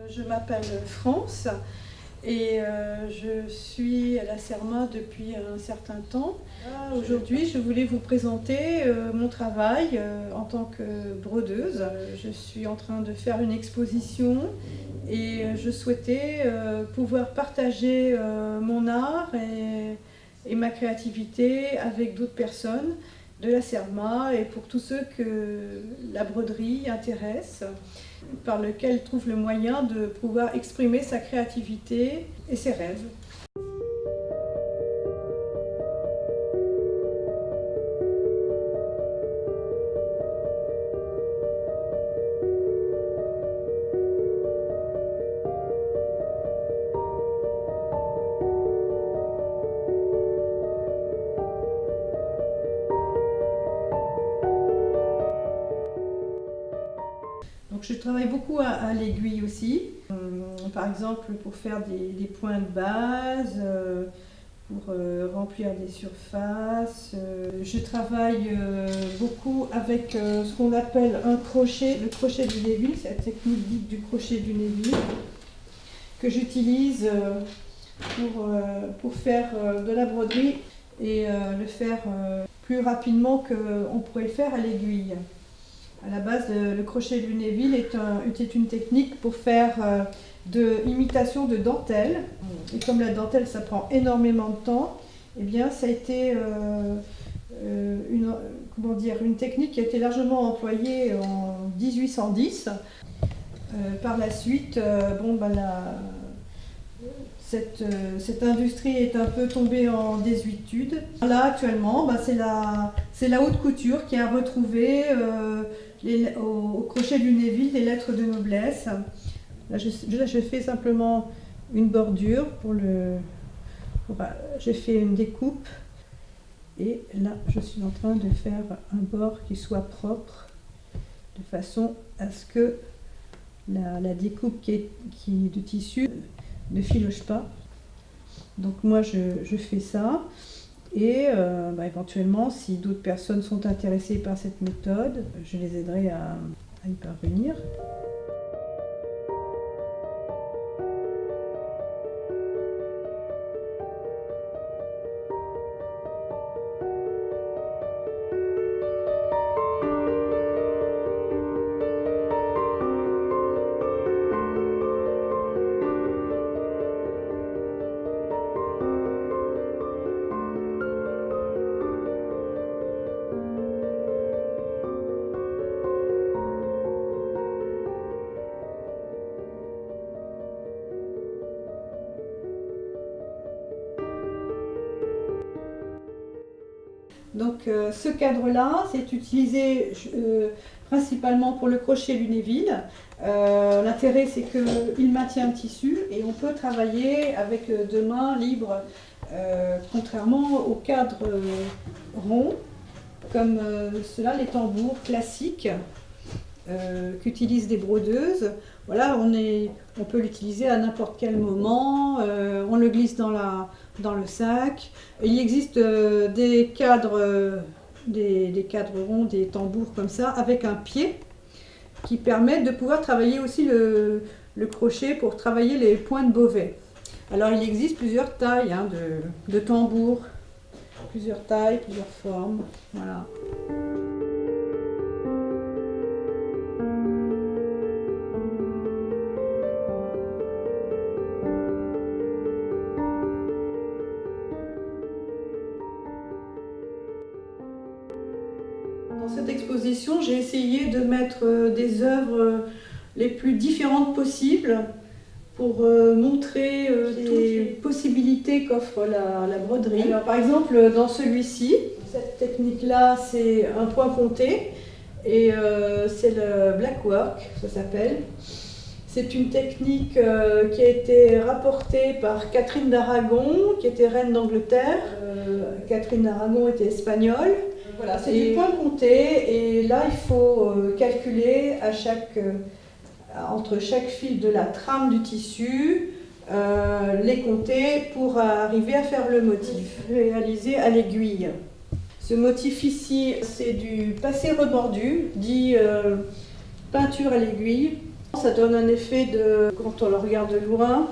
Je m'appelle France et je suis à la CERMA depuis un certain temps. Aujourd'hui, je voulais vous présenter mon travail en tant que brodeuse. Je suis en train de faire une exposition et je souhaitais pouvoir partager mon art et ma créativité avec d'autres personnes de la CERMA et pour tous ceux que la broderie intéresse, par lequel trouve le moyen de pouvoir exprimer sa créativité et ses rêves. Donc je travaille beaucoup à l'aiguille aussi, par exemple pour faire des points de base, pour remplir des surfaces. Je travaille beaucoup avec ce qu'on appelle un crochet, le crochet du Neville, c'est la technique dite du crochet du Neville, que j'utilise pour faire de la broderie et le faire plus rapidement qu'on pourrait le faire à l'aiguille. À la base, le crochet du Neville était une technique pour faire de l'imitation de dentelle. Et comme la dentelle, ça prend énormément de temps, eh bien, ça a été une technique qui a été largement employée en 1810. Par la suite, cette industrie est un peu tombée en désuétude. Là, actuellement, c'est la haute couture qui a retrouvé au crochet du Neville des lettres de noblesse. Là, je fais simplement une bordure j'ai fait une découpe et là, je suis en train de faire un bord qui soit propre de façon à ce que la découpe de tissu ne filoche pas. Donc moi je fais ça et éventuellement si d'autres personnes sont intéressées par cette méthode, je les aiderai à y parvenir. Donc ce cadre-là, c'est utilisé principalement pour le crochet du Neville. L'intérêt, c'est qu'il maintient le tissu et on peut travailler avec deux mains libres, contrairement au cadre rond, comme cela, les tambours classiques qu'utilisent des brodeuses. Voilà, on peut l'utiliser à n'importe quel moment, on le glisse dans le sac. Il existe des cadres ronds, des tambours comme ça, avec un pied qui permettent de pouvoir travailler aussi le crochet pour travailler les points de bovet. Alors il existe plusieurs tailles de tambours, plusieurs tailles, plusieurs formes. Voilà. Dans cette exposition, j'ai essayé de mettre des œuvres les plus différentes possibles pour montrer les possibilités qu'offre la broderie. Alors, par exemple, dans celui-ci, cette technique-là, c'est un point compté et c'est le black work, ça s'appelle. C'est une technique qui a été rapportée par Catherine d'Aragon, qui était reine d'Angleterre. Catherine d'Aragon était espagnole. Voilà, c'est du point compté et là il faut calculer entre chaque fil de la trame du tissu, les compter pour arriver à faire le motif réalisé à l'aiguille. Ce motif ici, c'est du passé remordu, dit peinture à l'aiguille. Ça donne un effet de, quand on le regarde de loin,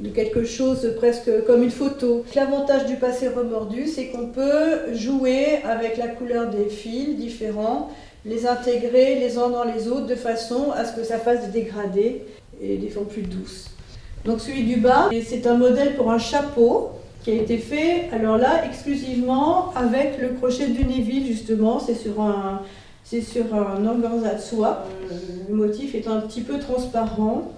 de quelque chose presque comme une photo. L'avantage du passé remordu, c'est qu'on peut jouer avec la couleur des fils différents, les intégrer les uns dans les autres de façon à ce que ça fasse des dégradés et des formes plus douces. Donc celui du bas, c'est un modèle pour un chapeau qui a été fait, alors là, exclusivement avec le crochet du Neville, justement. C'est sur un organza de soie. Le motif est un petit peu transparent.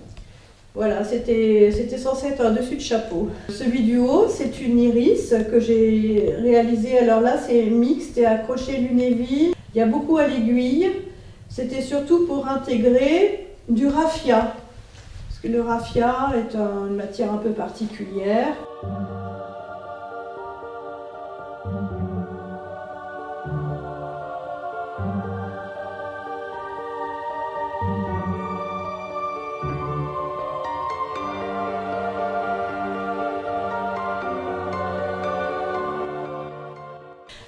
Voilà, c'était censé être un dessus de chapeau. Celui du haut, c'est une iris que j'ai réalisée. Alors là, c'est mixte et à crochet lunéville. Il y a beaucoup à l'aiguille. C'était surtout pour intégrer du raffia. Parce que le raffia est une matière un peu particulière.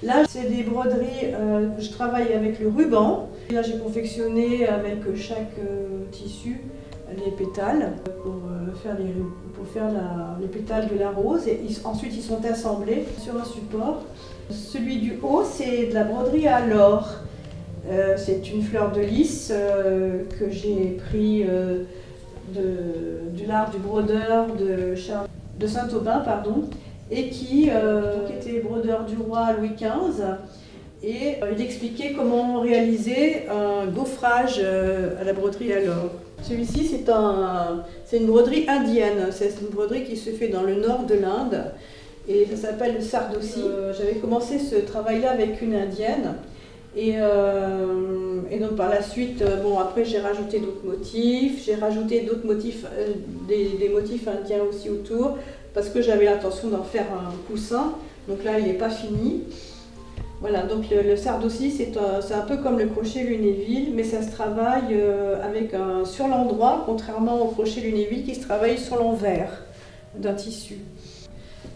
Là, c'est des broderies, je travaille avec le ruban. Là, j'ai confectionné avec chaque tissu les pétales pour faire les pétales de la rose. Et ensuite, ils sont assemblés sur un support. Celui du haut, c'est de la broderie à l'or. C'est une fleur de lys que j'ai pris de l'art du brodeur de Saint-Aubin, pardon, et qui était brodeur du roi Louis XV. Et il expliquait comment réaliser un gaufrage à la broderie à l'or. Celui-ci, c'est une broderie indienne. C'est une broderie qui se fait dans le nord de l'Inde et ça s'appelle le sardossi. J'avais commencé ce travail-là avec une indienne. Et donc par la suite, après j'ai rajouté d'autres motifs, des motifs indiens aussi autour, parce que j'avais l'intention d'en faire un coussin, donc là il n'est pas fini. Voilà, donc le sardossi c'est un peu comme le crochet lunéville, mais ça se travaille sur l'endroit, contrairement au crochet lunéville qui se travaille sur l'envers d'un tissu.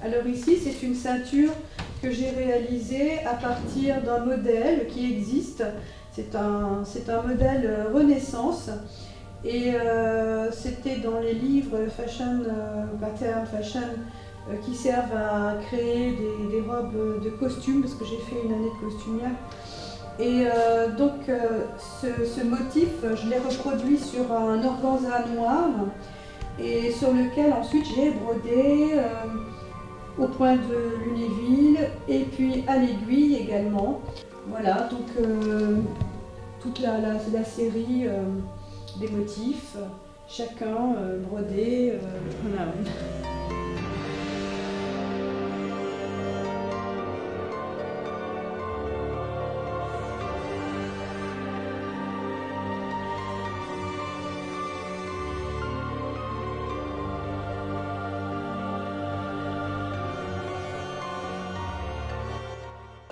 Alors ici c'est une ceinture que j'ai réalisée à partir d'un modèle qui existe. C'est un modèle Renaissance et c'était dans les livres fashion, pattern fashion qui servent à créer des robes de costume parce que j'ai fait une année de costumière. Et ce motif, je l'ai reproduit sur un organza noir et sur lequel ensuite j'ai brodé au point de lunéville et puis à l'aiguille également. Voilà, donc toute la série des motifs, chacun brodé un à un.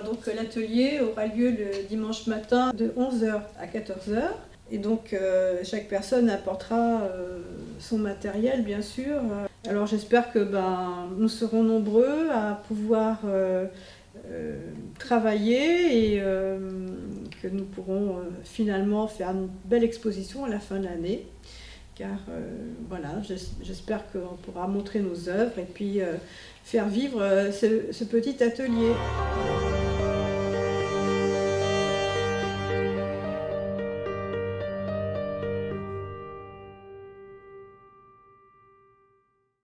Donc l'atelier aura lieu le dimanche matin de 11h à 14h. Et donc chaque personne apportera son matériel bien sûr. Alors j'espère que nous serons nombreux à pouvoir travailler et que nous pourrons finalement faire une belle exposition à la fin de l'année. Car voilà, j'espère qu'on pourra montrer nos œuvres et puis faire vivre ce petit atelier.